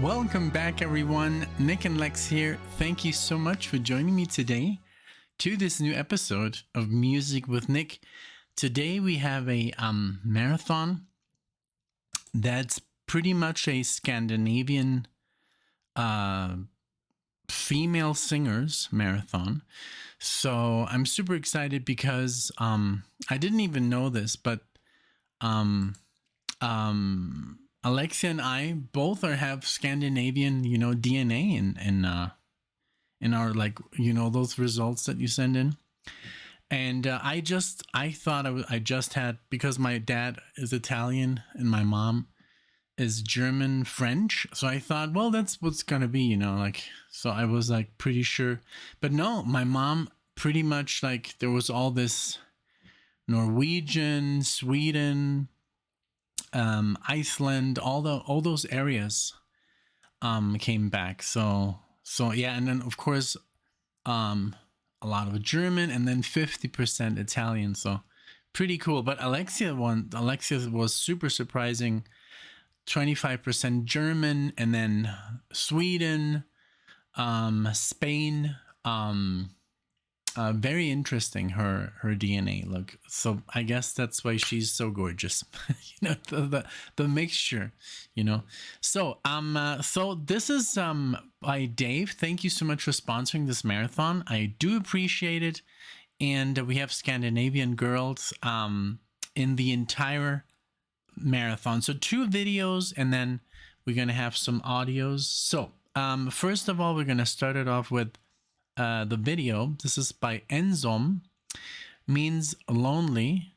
Welcome back, everyone. NicknLex here. Thank you so much for joining me today to this new episode of Music with Nick. Today we have a marathon that's pretty much a Scandinavian female singers marathon. So I'm super excited because I didn't even know this, but Alexia and I both have Scandinavian, DNA in our, like, those results that you send in. And I thought I just had, because my dad is Italian and my mom is German French. So I thought, well, that's what's going to be, so I was like pretty sure. But no, my mom pretty much, like, there was all this Norwegian, Sweden, Iceland, all those areas came back. So yeah, and then of course a lot of German, and then 50% Italian. So pretty cool. But Alexia was super surprising. 25% German, and then Sweden, Spain. Very interesting, her DNA look. So I guess that's why she's so gorgeous. The mixture, So so this is by Dave. Thank you so much for sponsoring this marathon. I do appreciate it. And we have Scandinavian girls in the entire marathon. So 2 videos, and then we're gonna have some audios. So first of all, we're gonna start it off with the video. This is by Ensom, means lonely.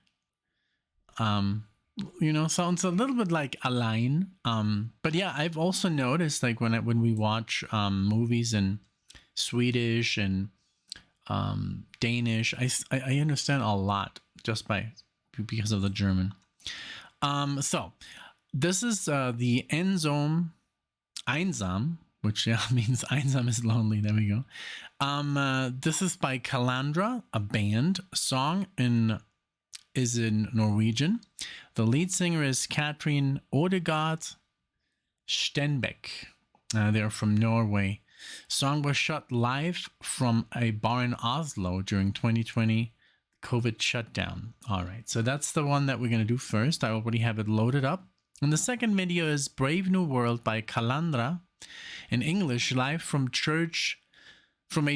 Sounds a little bit like allein. But yeah, I've also noticed, like, when we watch movies in Swedish and Danish, I understand a lot just because of the German. So this is the Ensom, Einsam, which means Enam is lonely. There we go. This is by Kalandra, a band. Song is in Norwegian. The lead singer is Katrin Odegaard Stenbeck. They're from Norway. Song was shot live from a bar in Oslo during 2020 COVID shutdown. All right, so that's the one that we're going to do first. I already have it loaded up. And the second video is Brave New World by Kalandra, in English, live from a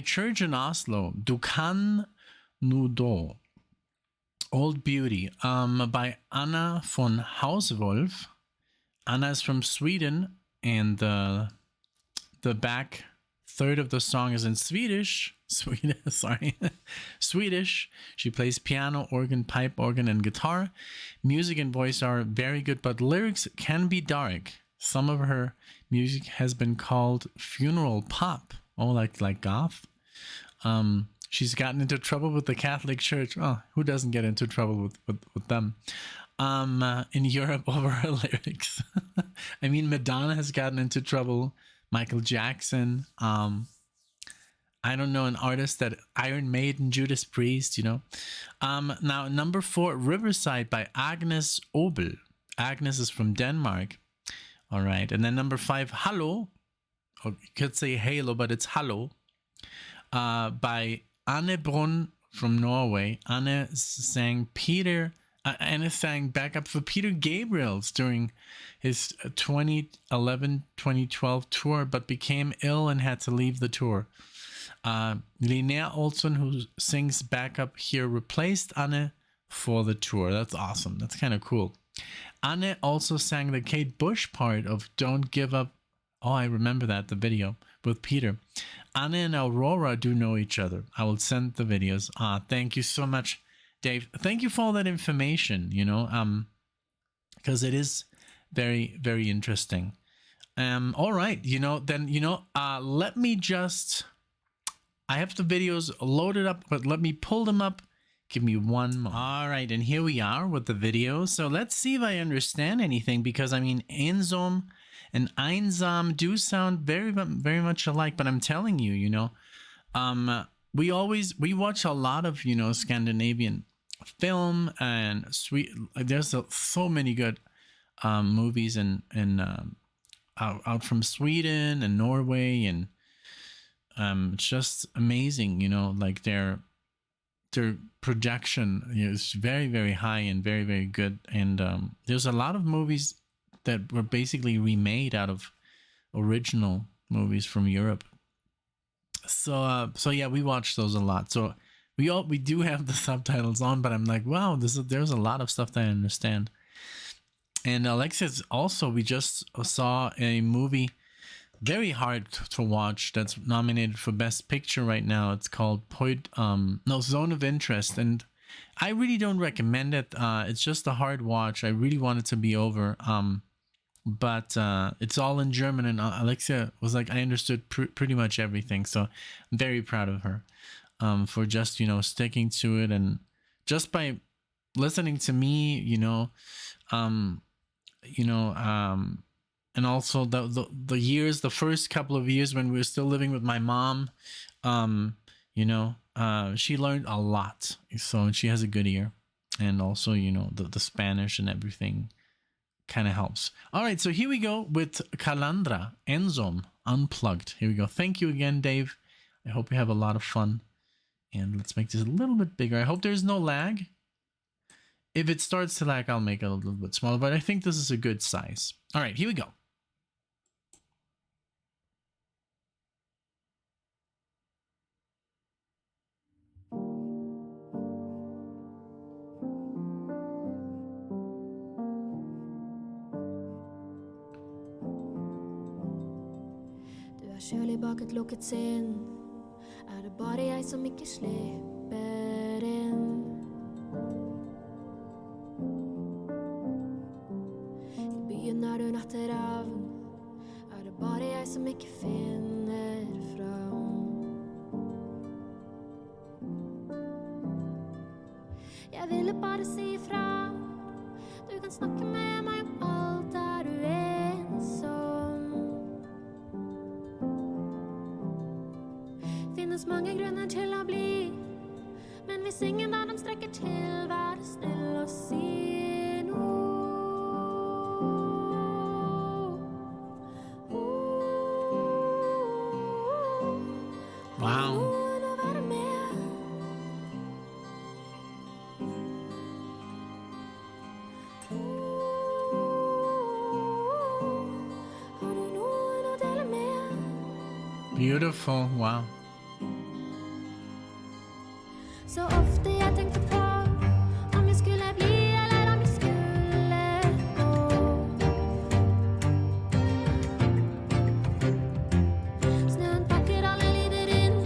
church in Oslo. Du kan nu då. Old Beauty, by Anna von Hausswolf. Anna is from Sweden, and the back third of the song is in Swedish. Swedish. She plays piano, organ, pipe organ, and guitar. Music and voice are very good, but lyrics can be dark. Some of her music has been called funeral pop. Oh, like goth. She's gotten into trouble with the Catholic Church. Oh, who doesn't get into trouble with them? In Europe over her lyrics. I mean, Madonna has gotten into trouble. Michael Jackson. I don't know, an artist that Iron Maiden, Judas Priest, Now, number 4, Riverside by Agnes Obel. Agnes is from Denmark. All right. And then number 5, Hallo. Or you could say Halo, but it's Hallo. By Ane Brun from Norway. Anne sang backup for Peter Gabriel's during his 2011-2012 tour, but became ill and had to leave the tour. Linnea Olsson, who sings backup here, replaced Anne for the tour. That's awesome. That's kind of cool. Anne also sang the Kate Bush part of Don't Give Up. Oh, I remember that, the video with Peter. Anne and Aurora do know each other. I will send the videos. Thank you so much, Dave. Thank you for all that information, because it is very, very interesting. All right, let me just, I have the videos loaded up, but let me pull them up. Give me one moment. All right, and here we are with the video. So let's see if I understand anything, because I mean, Ensom and Einsam do sound very, very much alike. But I'm telling you, we watch a lot of Scandinavian film and there's so many good movies and out from Sweden and Norway, and it's just amazing, you know, like their projection is very, very high and very, very good. And there's a lot of movies that were basically remade out of original movies from Europe. So yeah, we watched those a lot. So we do have the subtitles on, but I'm like, wow, there's a lot of stuff that I understand. And Alexis, also, we just saw a movie very hard to watch that's nominated for Best Picture right now. It's called Zone of Interest, and I really don't recommend it. It's just a hard watch. I really want it to be over. But it's all in German, and Alexia was like, I understood pretty much everything. So I'm very proud of her for just, you know, sticking to it, and just by listening to me, and also the first couple of years when we were still living with my mom, she learned a lot. So she has a good ear, and also, you know, the Spanish and everything kind of helps. All right, so here we go with Kalandra, Ensom, Unplugged. Here we go. Thank you again, Dave. I hope you have a lot of fun. And let's make this a little bit bigger. I hope there's no lag. If it starts to lag, I'll make it a little bit smaller, but I think this is a good size. All right, here we go. Kjølig bak et lukket sinn, det bare jeg som ikke slipper inn. I byen du natteravn, det bare jeg som ikke finner fram. Jeg ville bare si ifra, du kan snakke med meg om alt du ensom. Finnes mange grunner til å bli, men hvis ingen av dem strekker til, vær snill og si noe. Wow. Noen å være med. Har du noen å dele med? Beautiful. Wow. Så ofte jeg tenkte på om jeg skulle bli eller om jeg skulle gå. Snøen pakker alle lider inn,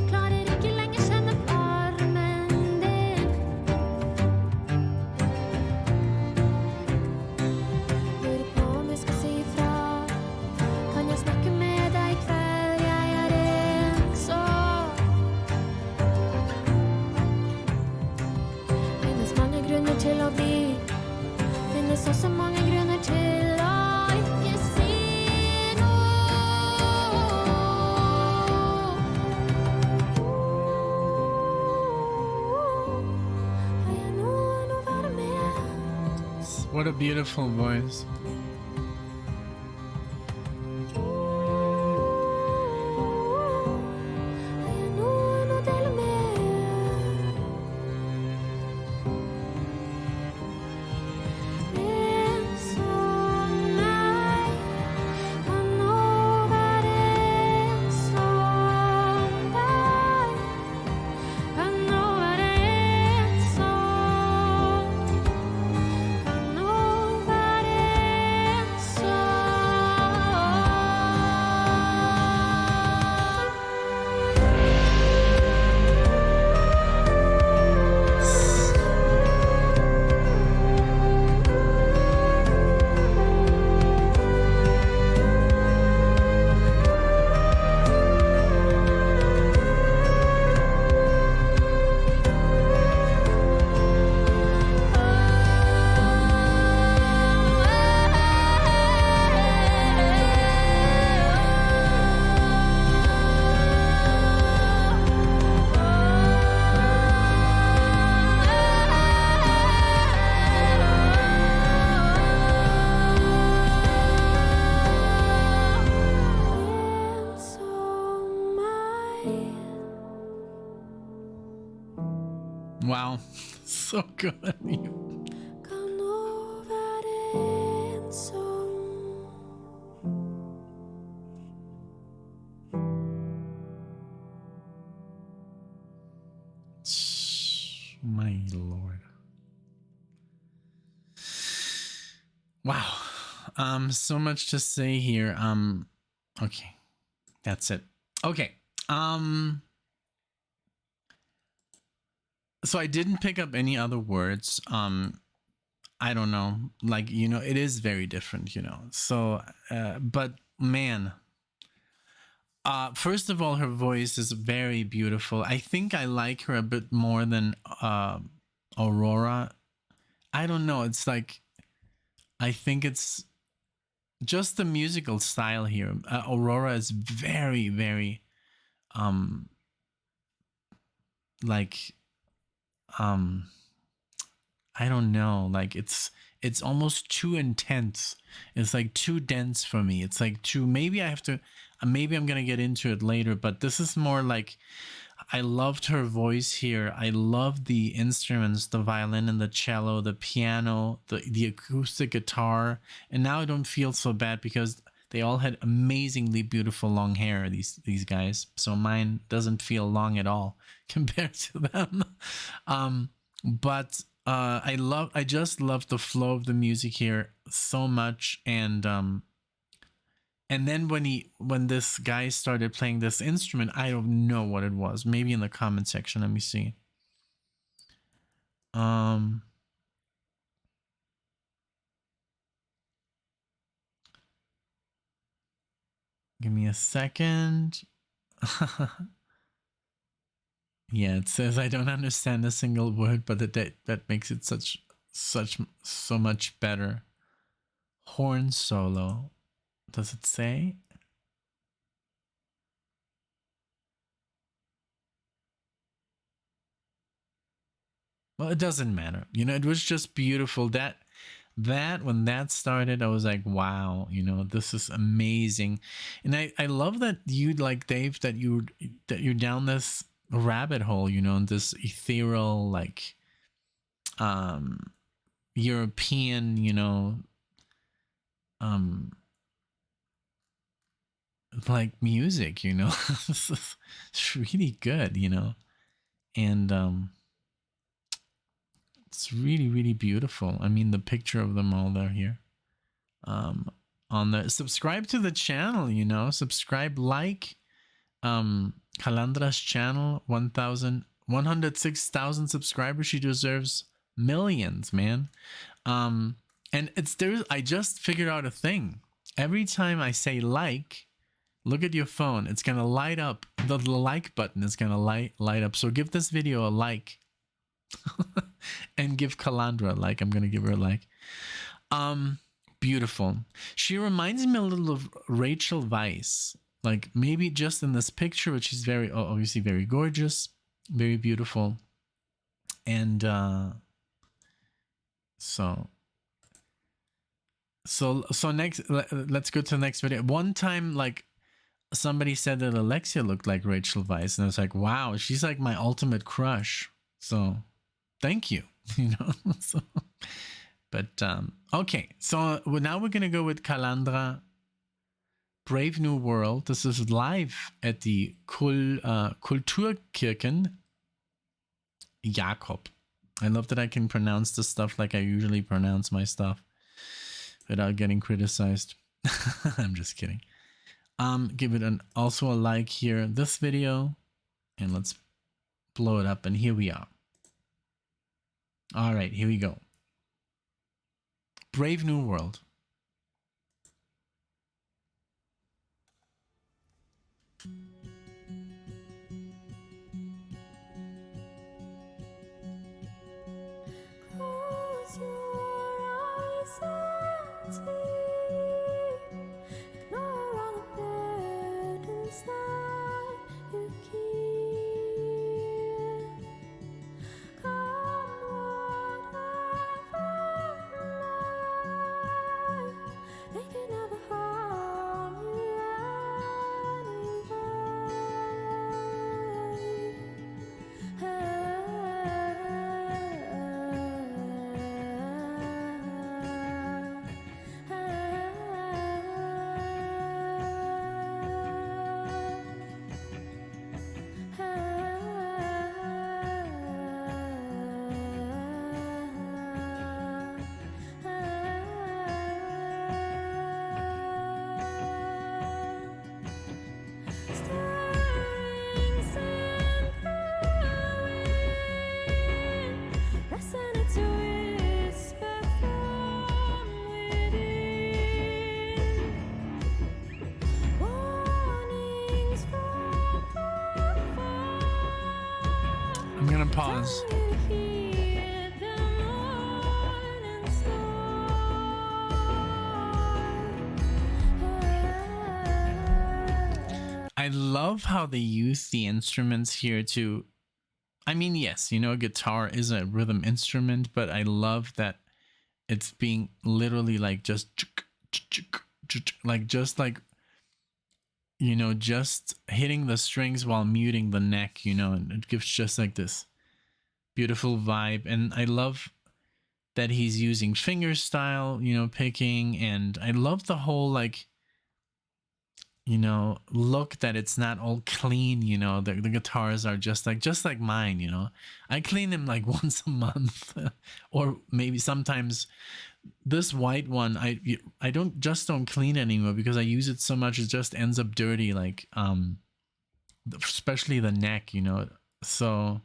klarer ikke lenger kjenne varmen din. Lurer på om jeg skal si ifra, kan jeg snakke med deg I kveld, jeg ensom. Grunner til å bli, finnes også mange grunner til å ikke si noe. Har jeg noen å være med? What a beautiful voice. Har jeg noen å dele med? so good. Kan nog vara ensam. My lord. Wow. So much to say here. Okay. That's it. Okay. So I didn't pick up any other words. I don't know. Like, it is very different, So, but man, first of all, her voice is very beautiful. I think I like her a bit more than Aurora. I don't know. It's like, I think it's just the musical style here. Aurora is very, very, like, I don't know. Like, it's almost too intense. It's like too dense for me. It's like too, maybe I'm going to get into it later, but this is more like, I loved her voice here. I loved the instruments, the violin and the cello, the piano, the acoustic guitar. And now I don't feel so bad because they all had amazingly beautiful long hair, these guys. So mine doesn't feel long at all compared to them. But I just love the flow of the music here so much. And then when this guy started playing this instrument, I don't know what it was. Maybe in the comment section. Let me see. Give me a second. Yeah, it says I don't understand a single word, but that makes it so much better. Horn solo. Does it say? Well, it doesn't matter. It was just beautiful. That when that started, I was like, wow, this is amazing. And I love that you, like Dave, that you're down this rabbit hole, in this ethereal, like European, like music, it's really good, and it's really, really beautiful. I mean, the picture of them all there here. On the subscribe to the channel, subscribe, like Kalandra's channel, 106,000 subscribers. She deserves millions, man. And I just figured out a thing. Every time I say like, look at your phone. It's gonna light up. The like button is gonna light up. So give this video a like. And give Kalandra a like. I'm gonna give her a like. Beautiful. She reminds me a little of Rachel Weisz. Like maybe just in this picture, but she's very obviously very gorgeous, very beautiful. And so next, let's go to the next video. One time, like, somebody said that Alexia looked like Rachel Weisz, and I was like, wow, she's like my ultimate crush. So thank you. So, but okay, so now we're gonna go with Kalandra, Brave New World. This is live at the Kulturkirchen Jakob. I love that I can pronounce this stuff like I usually pronounce my stuff without getting criticized. I'm just kidding. Give it also a like here, this video, and let's blow it up. And here we are. All right, here we go. Brave New World. Close your eyes and sleep. Ignore all the burdens that you keep. Come whatever life, they can never harm you anyway. pause. I love how they use the instruments here to, I mean, yes, you know, guitar is a rhythm instrument, but I love that it's being literally like just like, you know, just hitting the strings while muting the neck, you know, and it gives just like this beautiful vibe. And I love that he's using fingerstyle, you know, picking, and I love the whole like, you know, look that it's not all clean, you know, the guitars are just like mine, you know. I clean them like once a month or maybe sometimes. This white one I don't clean anymore because I use it so much it just ends up dirty, like especially the neck, you know. So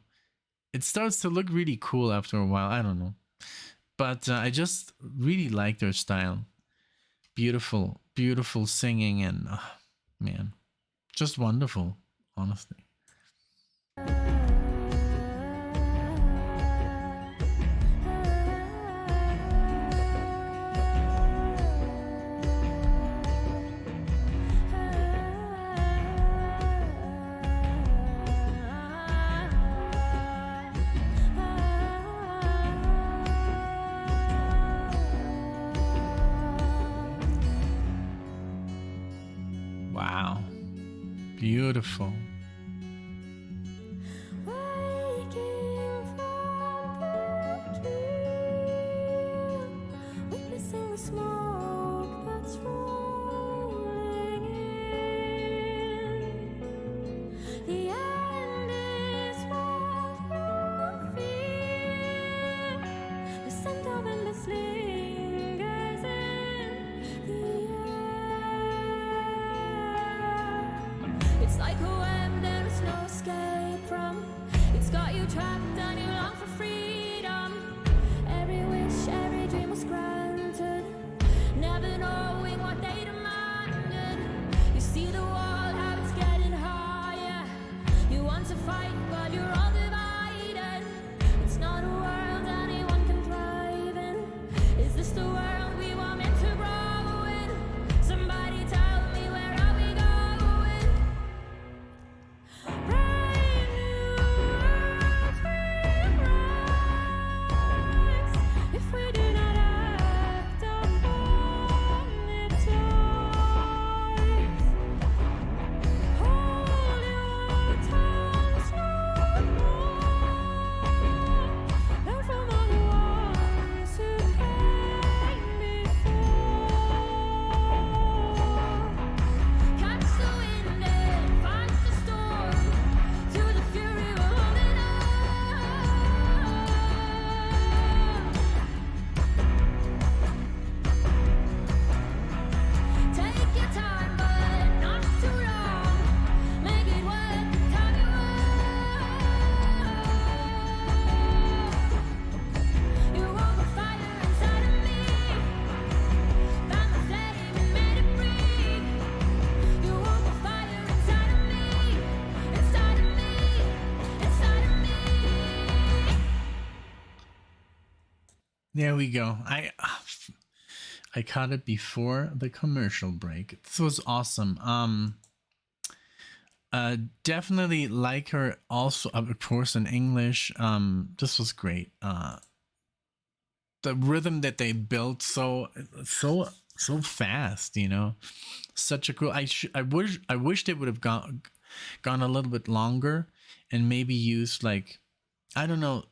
it starts to look really cool after a while. I don't know, but I just really like their style. Beautiful singing, and man, just wonderful, honestly. Wow, beautiful. There we go. I caught it before the commercial break. This was awesome. Definitely like her also, of course, in English. This was great. The rhythm that they built so fast, you know. Such a cool. I wish they would have gone a little bit longer and maybe used like, I don't know,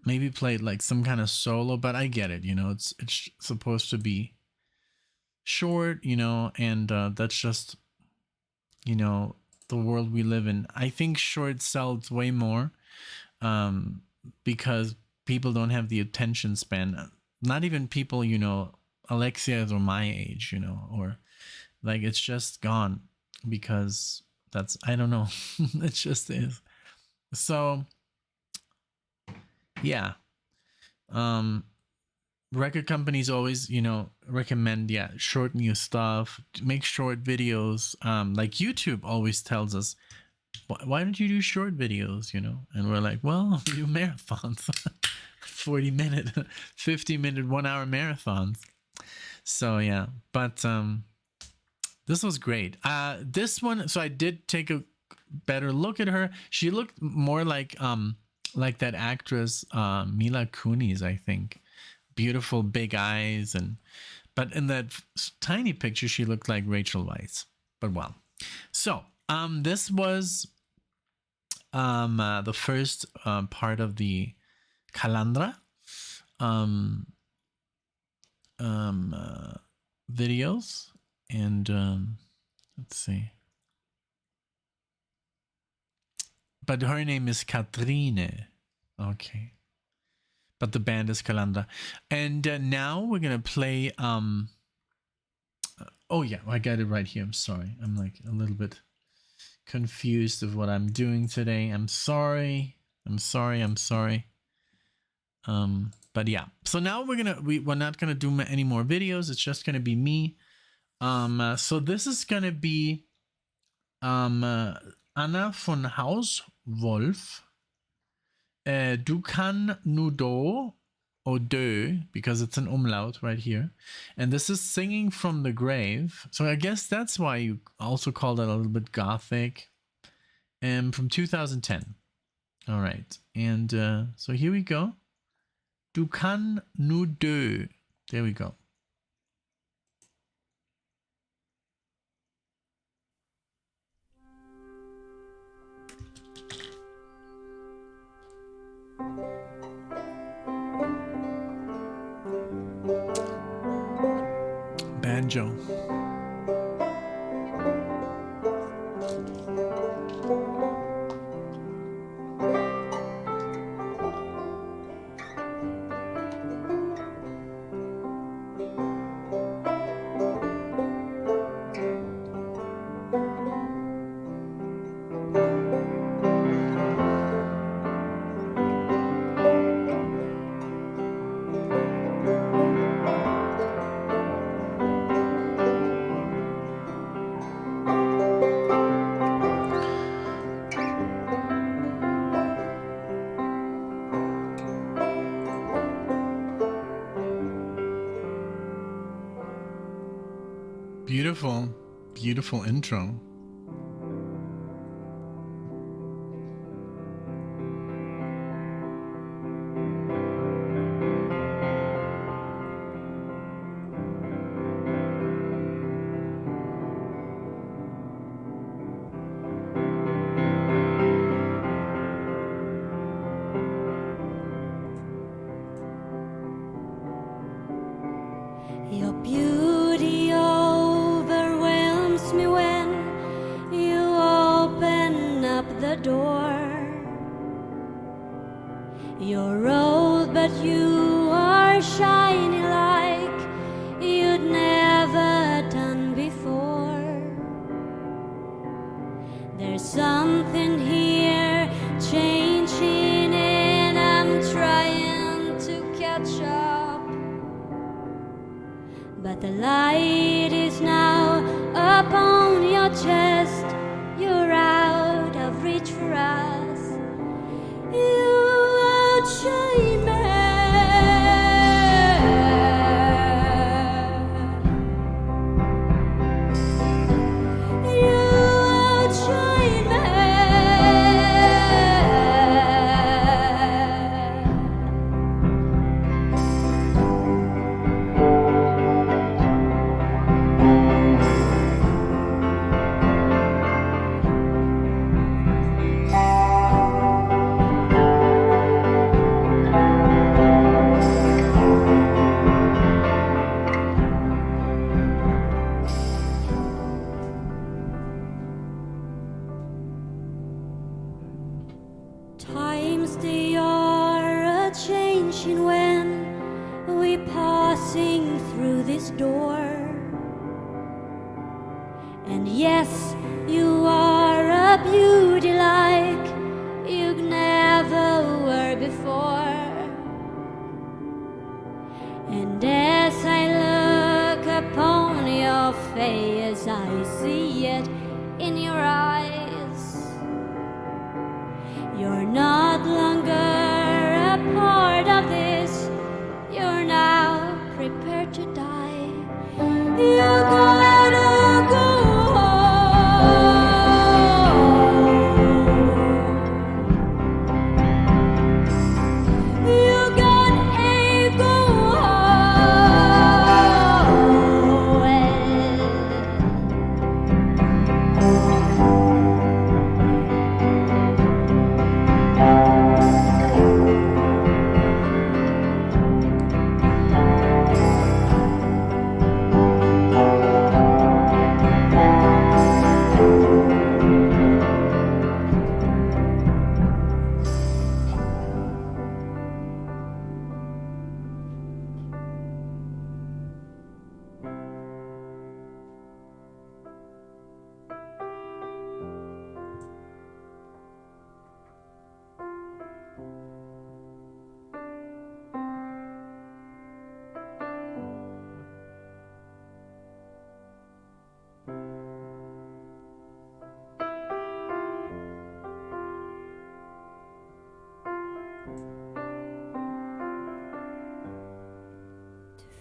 maybe played like some kind of solo, but I get it, you know, it's supposed to be short, you know, and that's just, you know, the world we live in. I think short sells way more because people don't have the attention span. Not even people, you know, Alexia's or my age, you know, or like it's just gone because that's, I don't know, it just is. So yeah, record companies always, you know, recommend, yeah, short new stuff, make short videos. Like YouTube always tells us, why don't you do short videos, you know? And we're like, well, we do marathons. 40-minute, 50-minute, 1-hour marathons. So yeah, but this was great. This one, so I did take a better look at her. She looked more like that actress Mila Kunis, I think. Beautiful big eyes, but in that tiny picture she looked like Rachel Weisz. But well, so this was the first part of the Kalandra videos, and let's see. But her name is Katrine. Okay. But the band is Kalandra. And now we're going to play... oh, yeah, I got it right here. I'm sorry. I'm like a little bit confused of what I'm doing today. I'm sorry. But yeah. So now we're not going to do any more videos. It's just going to be me. So this is going to be Anna von Hausswolf. Du kann nu do, or do, because it's an umlaut right here. And this is Singing from the Grave. So I guess that's why you also call that a little bit gothic. From 2010. All right. And so here we go. Du kann nu do. There we go. Banjo. Beautiful, beautiful intro. Your beauty overwhelms me when you open up the door. You're old, but you are shiny like you'd never done before. There's something here changing, and I'm trying to catch up. But the light is now upon your chest. You're out of reach for us. You outshine me. You outshine me. Times they are a-changing when we passing through this door. And yes, you are a beauty like you never were before. And as I look upon your face, I see it in your eyes. prepare to die. You gotta go home. You gotta go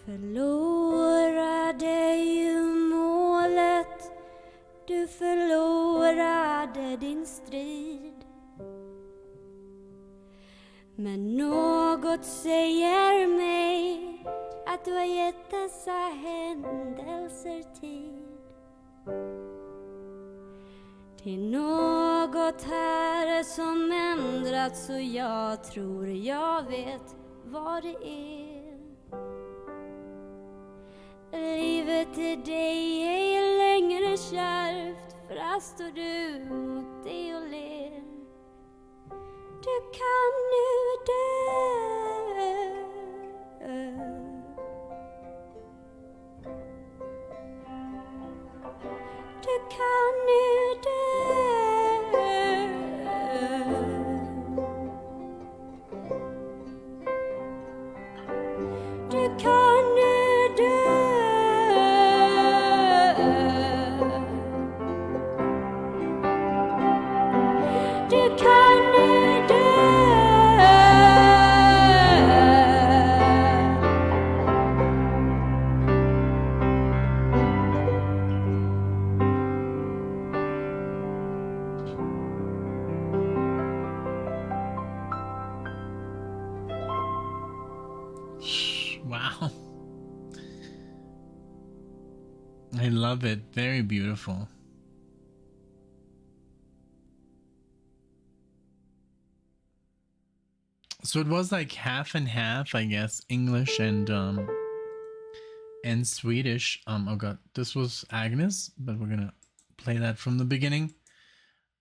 förlorade ju målet, du förlorade din strid. Men något säger mig att du har gett dessa händelser tid. Till något här som ändrats och jag tror jag vet vad det är. Livet till dig är längre kärvt, för här står du mot det och ler. Du kan nu dö. Du kan nu dö. Du kan nu dö. Du kan nu dö. Wow. I love it. Very beautiful. So it was like half and half, I guess, English and Swedish. Oh god, this was Agnes, but we're gonna play that from the beginning.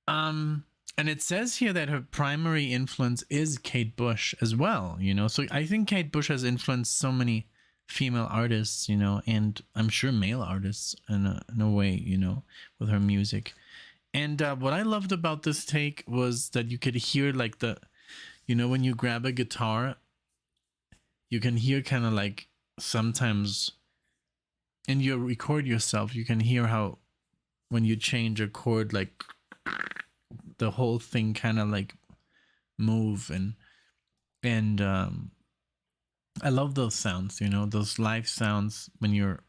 And it says here that her primary influence is Kate Bush as well, you know. So I think Kate Bush has influenced so many female artists, you know, and I'm sure male artists in a way, you know, with her music. And what I loved about this take was that you could hear like the, you know, when you grab a guitar, you can hear kind of like sometimes, and you record yourself, you can hear how when you change a chord, like the whole thing kind of like move. And I love those sounds, you know, those live sounds when you're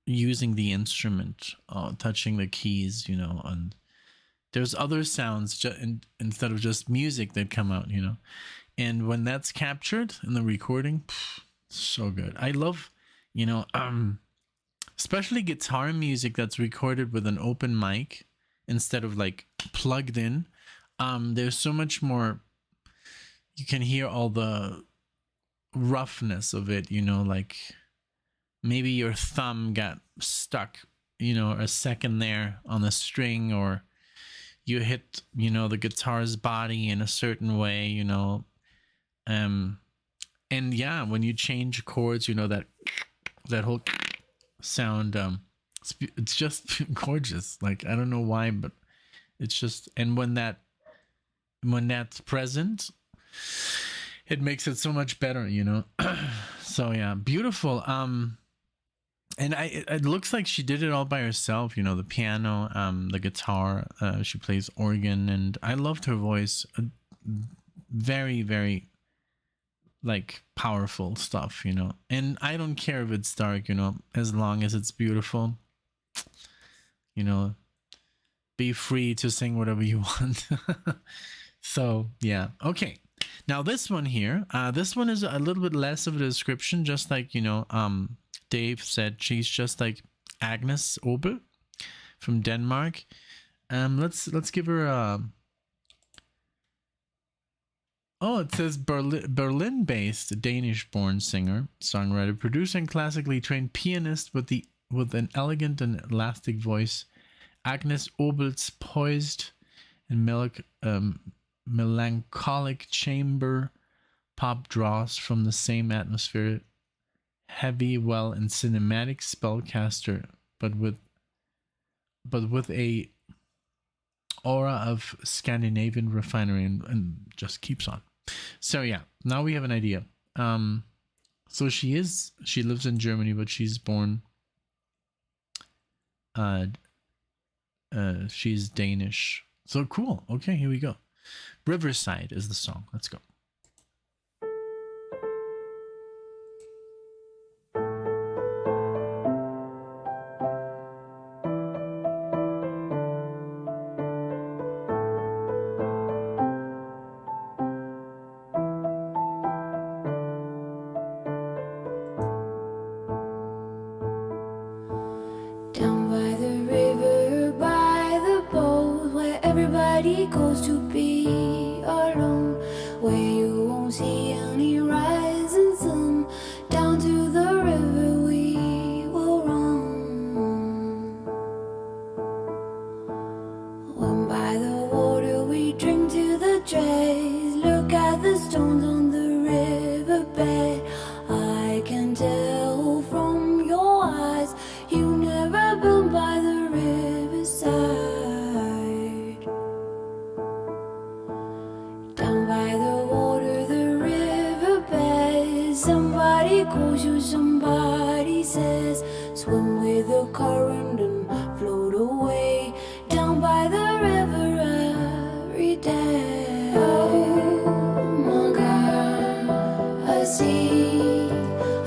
using the instrument, touching the keys, you know, and there's other sounds instead of just music that come out, you know. And when that's captured in the recording, so good. I love, you know, especially guitar music that's recorded with an open mic instead of like plugged in. There's so much more, you can hear all the roughness of it, you know, like maybe your thumb got stuck, you know, a second there on the string, or you hit, you know, the guitar's body in a certain way, you know. And yeah, when you change chords, you know, that whole sound, it's just gorgeous. Like, I don't know why, but it's just, and when that's present, it makes it so much better, you know. So yeah, beautiful. And it looks like she did it all by herself, you know, the piano, the guitar, she plays organ, and I loved her voice. Very, very, like powerful stuff, you know. And I don't care if it's dark, you know, as long as it's beautiful. You know, be free to sing whatever you want. So yeah, okay. Now this one here, this one is a little bit less of a description, just like, you know, Dave said, she's just like Agnes Obel from Denmark. Let's give her a. Oh, it says Berlin-based Danish-born singer, songwriter, producer, and classically trained pianist with an elegant and elastic voice. Agnes Obel's poised and melancholic chamber pop draws from the same atmosphere, heavy, well, and cinematic spellcaster, but with a aura of Scandinavian refinery, and just keeps on. So yeah, now we have an idea. So she lives in Germany, but she's born. She's Danish. So cool. Okay, here we go. Riverside is the song. Let's go. Goes to be alone, where you won't see any rising sun. Down to the river we will run. When by the water we drink to the dregs. Look at the stones on the riverbed. I can tell from your eyes you've never been by the riverside. Calls you, somebody says, swim with the current and float away down by the river every day. Oh my God, I see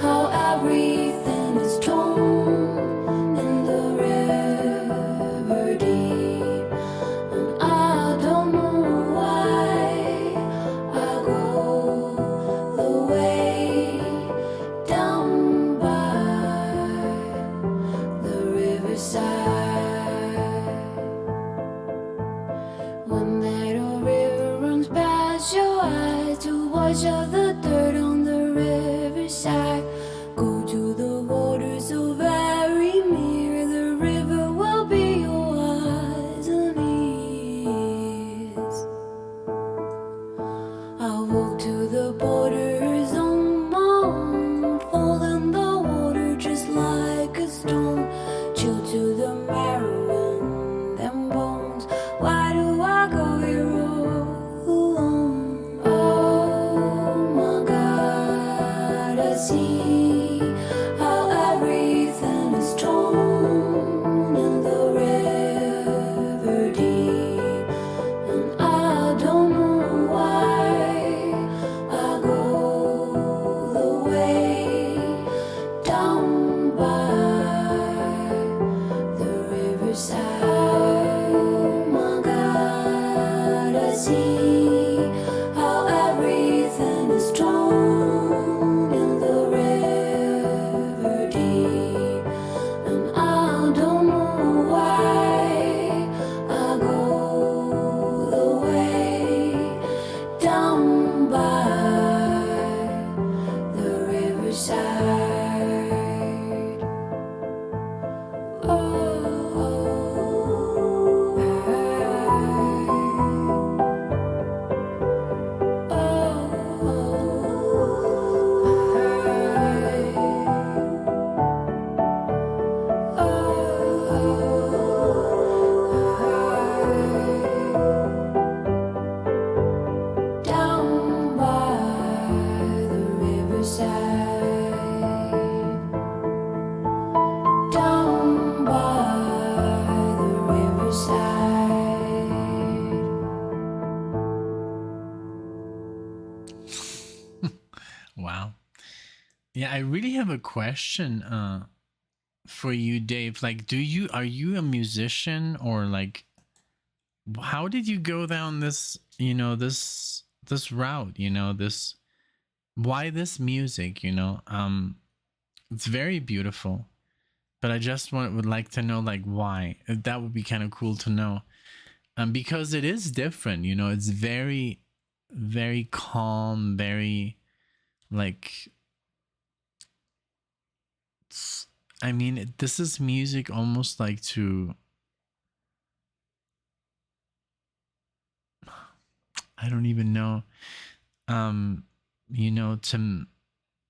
how everything is torn in the river deep, and I don't know why I go the way down by the riverside. When that old river runs past your eyes to wash out the dirt on the riverside, go to the water so very near. The river will be your eyes and ears. I'll walk to the borders on my own, fall in the water just like a stone, chill to the marrow in them bones. Why do I go here all alone? Oh my God, I see how everything is torn in the river deep, and I don't know why I go the way down by the riverside. Oh my God, I see how everything is torn in the river deep, and I don't know why I go the way down by the riverside. Oh, down by the riverside. I really have a question for you, Dave. Like, are you a musician, or like, how did you go down this, this route, why this music, it's very beautiful, but I just would like to know, like, why. That would be kind of cool to know. Because it is different, it's very, very calm, very, like, this is music almost like to, I don't even know, to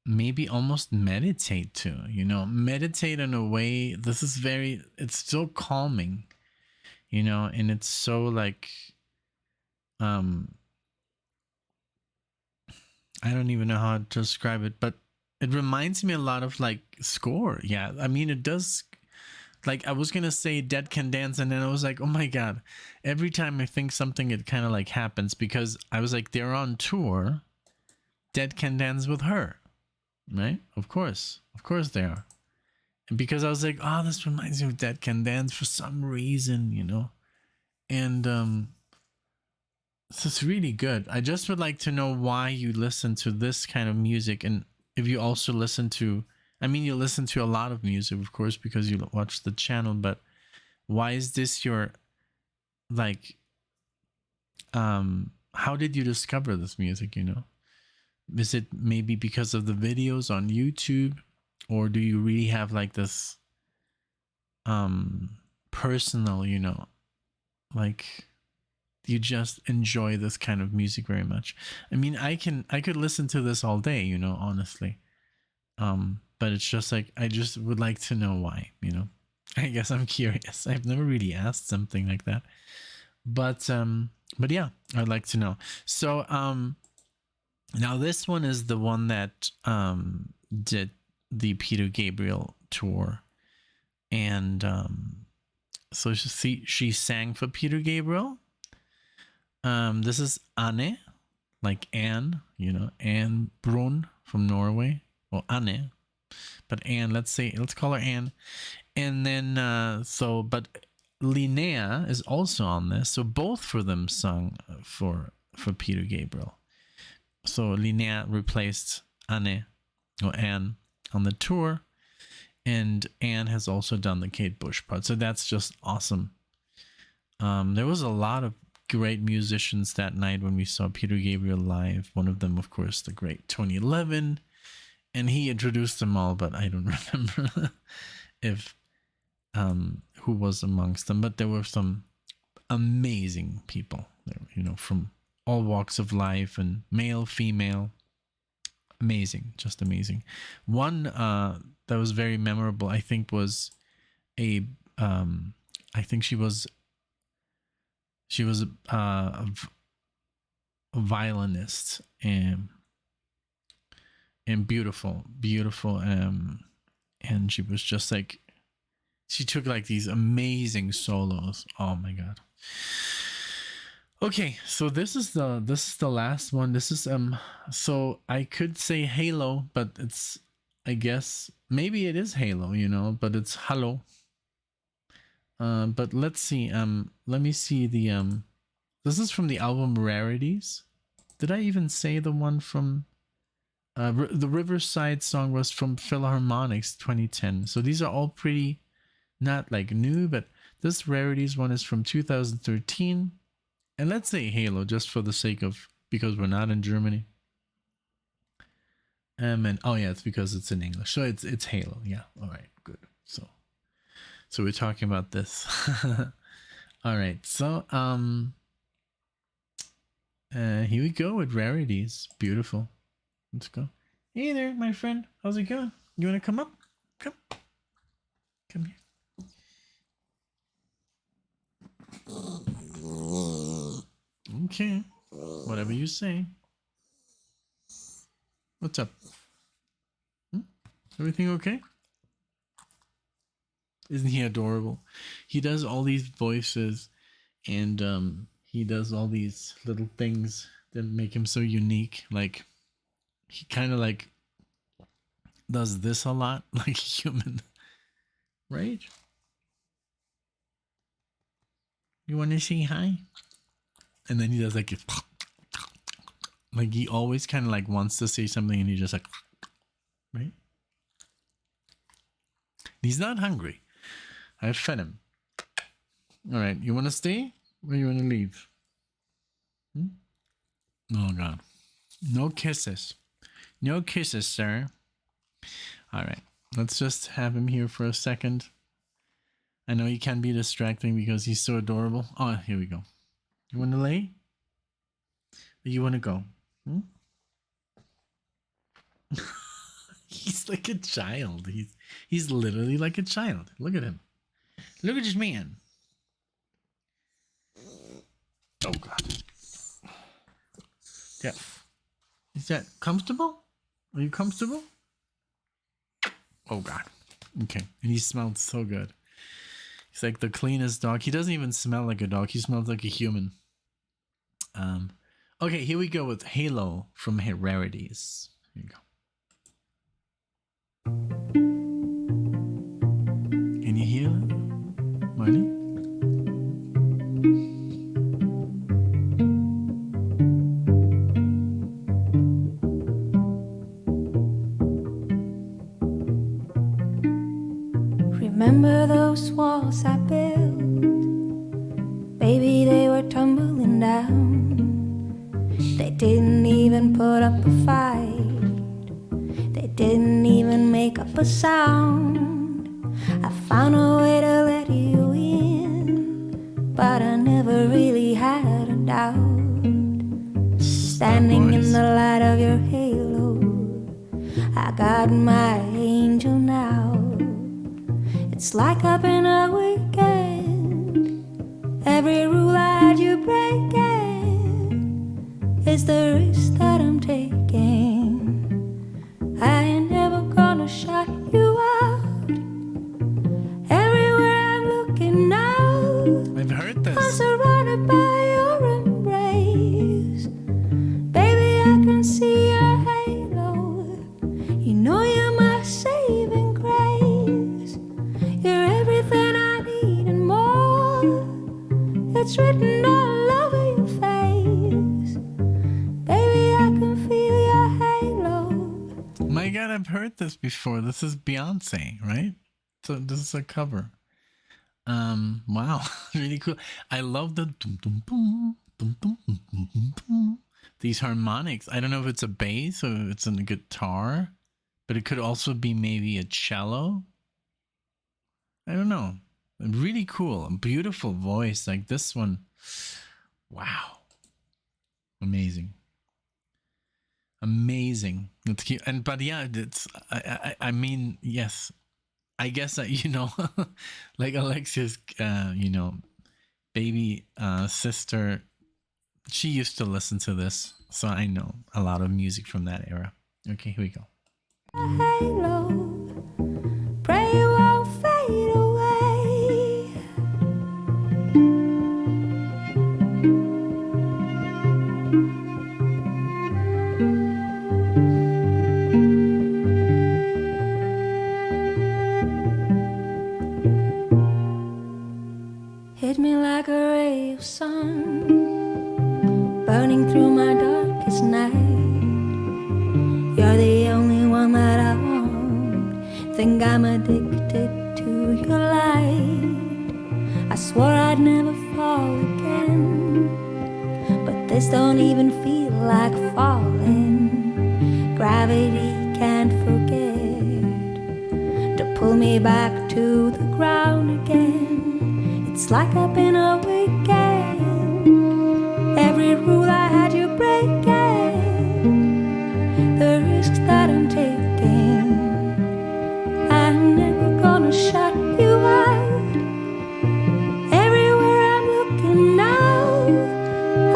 maybe almost meditate to, meditate in a way. This is it's so calming, and it's so like, I don't even know how to describe it, but it reminds me a lot of like Score. Yeah, it does. Like, I was gonna say Dead Can Dance, and then I was like, oh my god, every time I think something, it kind of like happens, because I was like, they're on tour, Dead Can Dance with her, right? Of course they are. And because I was like, oh, this reminds me of Dead Can Dance for some reason, and so it's really good. I just would like to know why you listen to this kind of music, and if you also listen to, you listen to a lot of music, of course, because you watch the channel, but why is this your, like, how did you discover this music, Is it maybe because of the videos on YouTube, or do you really have like this, personal, like, you just enjoy this kind of music very much? I could listen to this all day, honestly. But it's just like, I just would like to know why, I guess I'm curious. I've never really asked something like that, but yeah, I'd like to know. So, now this one is the one that, did the Peter Gabriel tour, and, so she sang for Peter Gabriel. This is Ane, like Anne, Anne Brun from Norway, or Ane. But Anne, let's call her Anne. And then, but Linnea is also on this. So both of them sung for Peter Gabriel. So Linnea replaced Anne on the tour. And Anne has also done the Kate Bush part. So that's just awesome. There was a lot of great musicians that night when we saw Peter Gabriel live. One of them, of course, the great Tony Levin. And he introduced them all, but I don't remember if who was amongst them. But there were some amazing people there, from all walks of life, and male, female. Amazing, just amazing. One that was very memorable, I think, was I think she was a violinist, and beautiful, and she was just like, she took like these amazing solos. Oh my god. Okay, so this is the last one. This is so I could say Halo, but it's, I guess maybe it is Halo, but it's Halo. But let's see, let me see the this is from the album Rarities. Did I even say the one from the Riverside song was from Philharmonics 2010. So these are all pretty, not like new, but this Rarities one is from 2013. And let's say Halo, just for the sake of, because we're not in Germany. And oh yeah, it's because it's in English. So it's Halo. Yeah. All right. Good. So we're talking about this. All right. So here we go with Rarities. Beautiful. Let's go. Hey there, my friend. How's it going? You want to come up? Come here. Okay. Whatever you say. What's up? Everything okay? Isn't he adorable? He does all these voices, and he does all these little things that make him so unique. Like, he kind of like does this a lot, like a human, right? You want to say hi? And then he does like he always kind of like wants to say something and he just like, right? He's not hungry. I fed him. All right, you want to stay or you want to leave? Oh God, no kisses. No kisses, sir. All right, let's just have him here for a second. I know he can be distracting because he's so adorable. Oh, here we go. You want to lay? Or you want to go? He's like a child. He's literally like a child. Look at him. Look at this man. Oh God. Yeah. Is that comfortable? Are you comfortable? Oh God. Okay. And he smelled so good. He's like the cleanest dog. He doesn't even smell like a dog. He smells like a human. Okay, here we go with Halo from Rarities. Here you go. Can you hear that, Marty? Remember those walls I built? Baby, they were tumbling down. They didn't even put up a fight. They didn't even make up a sound. I found a way to let you in, but I never really had a doubt. Standing in the light of your halo, I got my angel now. It's like I've been a weekend. Every rule I had you breaking is the risk that I'm taking. I ain't never gonna shut you out. Everywhere I'm looking now, I've heard this. I'm surrounded by your embrace. Baby, I can see your halo. You know you're my saving grace. You're everything I need and more. It's written all over your face. Baby, I can feel your halo. My God, I've heard this before. This is Beyonce, right? So this is a cover. Wow, really cool. I love the dum, dum, boom, dum, dum, dum, dum, dum, dum. These harmonics. I don't know if it's a bass or if it's a guitar, but it could also be maybe a cello. I don't know. Really cool. A beautiful voice like this one. Wow. Amazing. Amazing. It's cute. And but yeah, it's I mean, yes. I guess that, you know, like Alexia's you know, baby sister, she used to listen to this, so I know a lot of music from that era. Okay, here we go. Halo, pray you won't fade away. Hit me like a ray of sun, burning through my darkest night. You're the only one that I want. Think I'm addicted to your light. I swore I'd never fall again, but this don't even feel like falling. Gravity can't forget to pull me back to the ground again. It's like I've been a weekend. Every rule I had you breaking, the risks that I'm taking. I'm never gonna shut you out. Everywhere I'm looking now,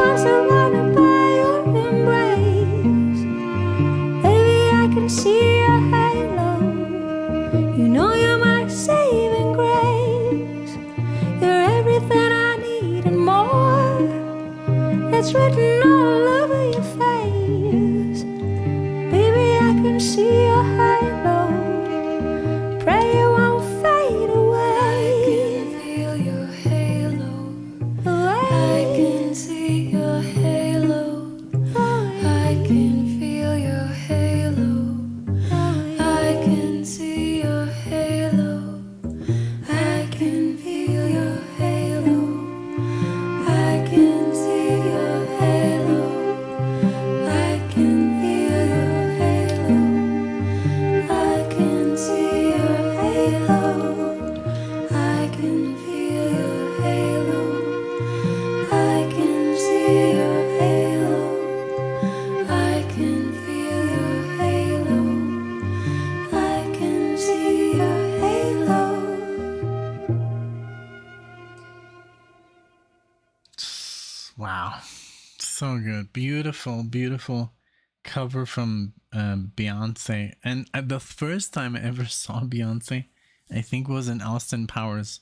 I'm surrounded by your embrace. Baby, I can see your halo. You know you're my saving grace. You're everything I need and more. It's written all over your face. Baby, I can see your halo. So good. Beautiful, beautiful cover from Beyonce. And the first time I ever saw Beyonce, I think, was in Austin Powers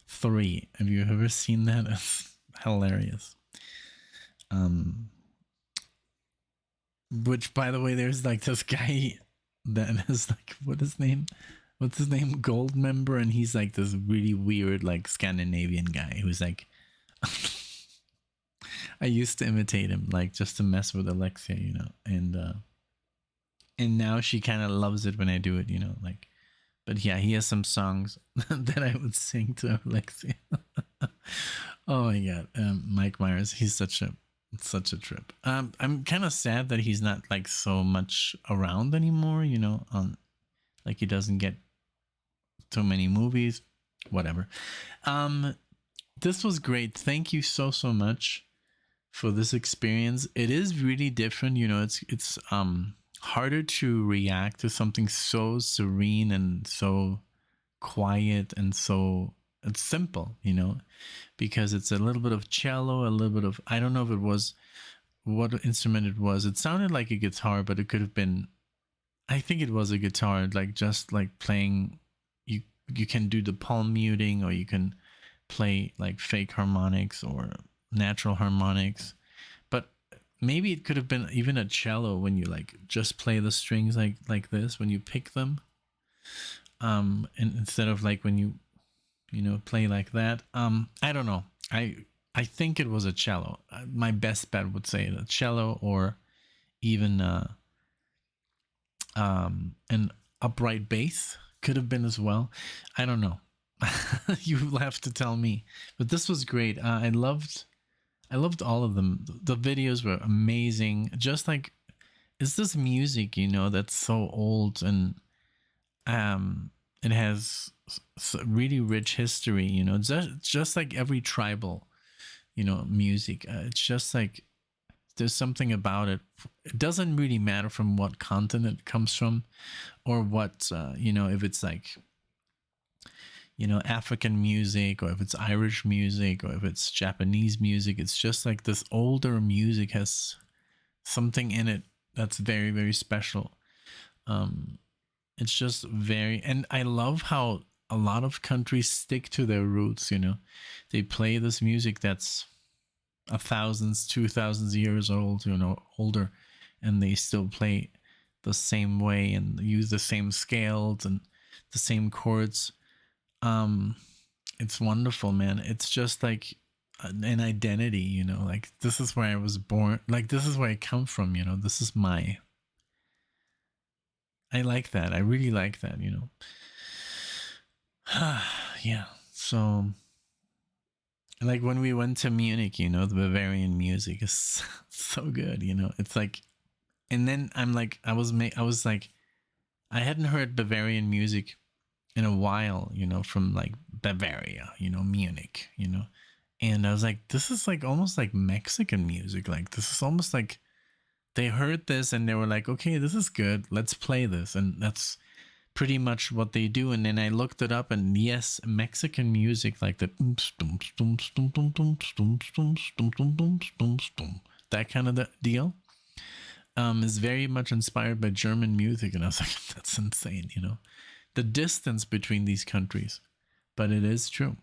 3. Have you ever seen that? It's hilarious. Which, by the way, there's like this guy that is like, what's his name? Gold member, and he's like this really weird, like Scandinavian guy who's like, I used to imitate him, like just to mess with Alexia, you know, and now she kind of loves it when I do it, you know, like. But yeah, he has some songs that I would sing to Alexia. Oh my god, Mike Myers, he's such a trip. I'm kind of sad that he's not like so much around anymore, you know, like he doesn't get so many movies, whatever. This was great. Thank you so much for this experience. It is really different, you know. It's harder to react to something so serene and so quiet and so it's simple, you know, because it's a little bit of cello, a little bit of, I don't know if it was what instrument it was. It sounded like a guitar, but it could have been, I think it was a guitar, like just like playing. You can do the palm muting, or you can play like fake harmonics or natural harmonics. But maybe it could have been even a cello when you like just play the strings like this when you pick them, and instead of like when you know, play like that. I don't know. I think it was a cello. My best bet would say a cello, or even an upright bass could have been as well. I don't know. You'll have to tell me. But this was great. I loved all of them. The videos were amazing. Just like, it's this music, you know, that's so old, and it has really rich history, you know, just like every tribal, you know, music. It's just like there's something about it. It doesn't really matter from what continent it comes from, or what, you know, if it's like, you know, African music, or if it's Irish music, or if it's Japanese music. It's just like this older music has something in it that's very, very special. It's just very, and I love how a lot of countries stick to their roots, you know. They play this music that's 1,000, 2,000 years old, you know, older, and they still play the same way and use the same scales and the same chords. It's wonderful, man. It's just like an identity, you know, like this is where I was born, like this is where I come from, you know. This is I like that. I really like that, you know. Yeah. So, like when we went to Munich, you know, the Bavarian music is so good, you know. It's like, and then I'm like, I was like, I hadn't heard Bavarian music in a while, you know, from like Bavaria, you know, Munich, you know. And I was like, this is like almost like Mexican music. Like this is almost like they heard this and they were like, okay, this is good. Let's play this. And that's pretty much what they do. And then I looked it up, and yes, Mexican music, like the that kind of deal, is very much inspired by German music. And I was like, that's insane, you know, the distance between these countries. But it is true.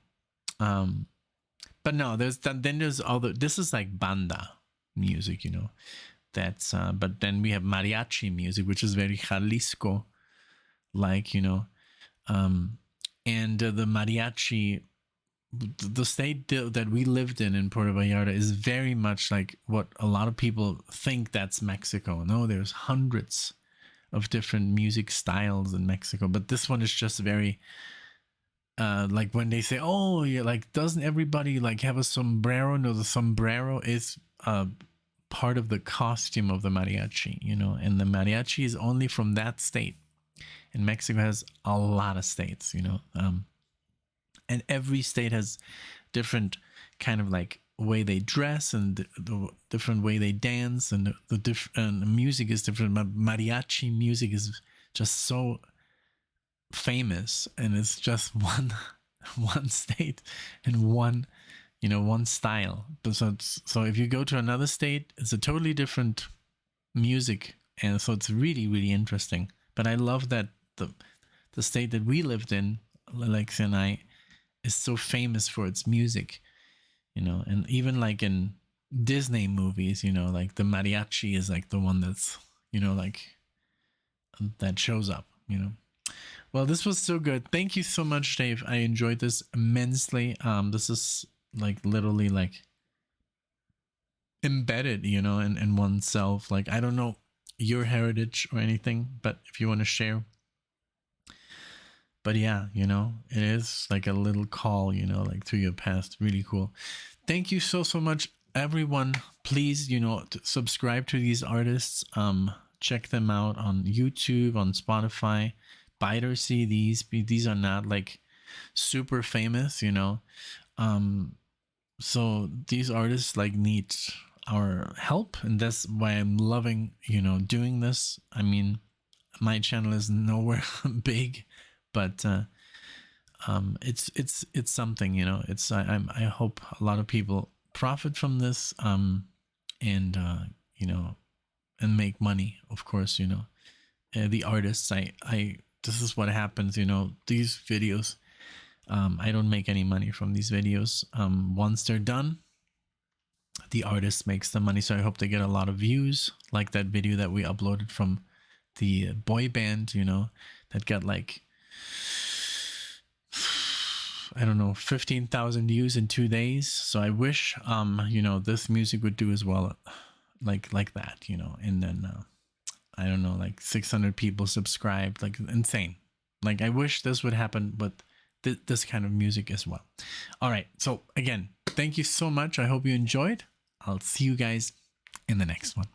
But no, there's other, this is like banda music, you know. That's but then we have mariachi music, which is very Jalisco like, you know. And the mariachi, the state that we lived in Puerto Vallarta, is very much like what a lot of people think that's Mexico. No, there's hundreds of different music styles in Mexico, but this one is just very like when they say, oh yeah, like doesn't everybody like have a sombrero? No, the sombrero is part of the costume of the mariachi, you know, and the mariachi is only from that state. And Mexico has a lot of states, you know, and every state has different kind of like way they dress, and the different way they dance, and the music is different. Mariachi music is just so famous, and it's just one state and one you know, one style. But so if you go to another state, it's a totally different music, and so it's really, really interesting. But I love that the state that we lived in, Alex and I, is so famous for its music, you know. And even like in Disney movies, you know, like the mariachi is like the one that's, you know, like that shows up, you know. Well, this was so good. Thank you so much, Dave. I enjoyed this immensely. This is like literally like embedded, you know, in oneself. Like, I don't know your heritage or anything, but if you want to share. But yeah, you know, it is like a little call, you know, like to your past. Really cool. Thank you so much, everyone. Please, you know, subscribe to these artists. Check them out on YouTube, on Spotify. Buy their CDs. These are not like super famous, you know. So these artists like need our help, and that's why I'm loving, you know, doing this. I mean, my channel is nowhere big, but it's something, you know. It's I hope a lot of people profit from this, and you know, and make money, of course, you know. The artists, I this is what happens, you know, these videos, I don't make any money from these videos. Once they're done, the artist makes the money. So I hope they get a lot of views, like that video that we uploaded from the boy band, you know, that got like, I don't know, 15,000 views in 2 days. So I wish, you know, this music would do as well, like that, you know. And then I don't know, like 600 people subscribed, like insane. Like, I wish this would happen, but this kind of music as well. All right. So again, thank you so much. I hope you enjoyed. I'll see you guys in the next one.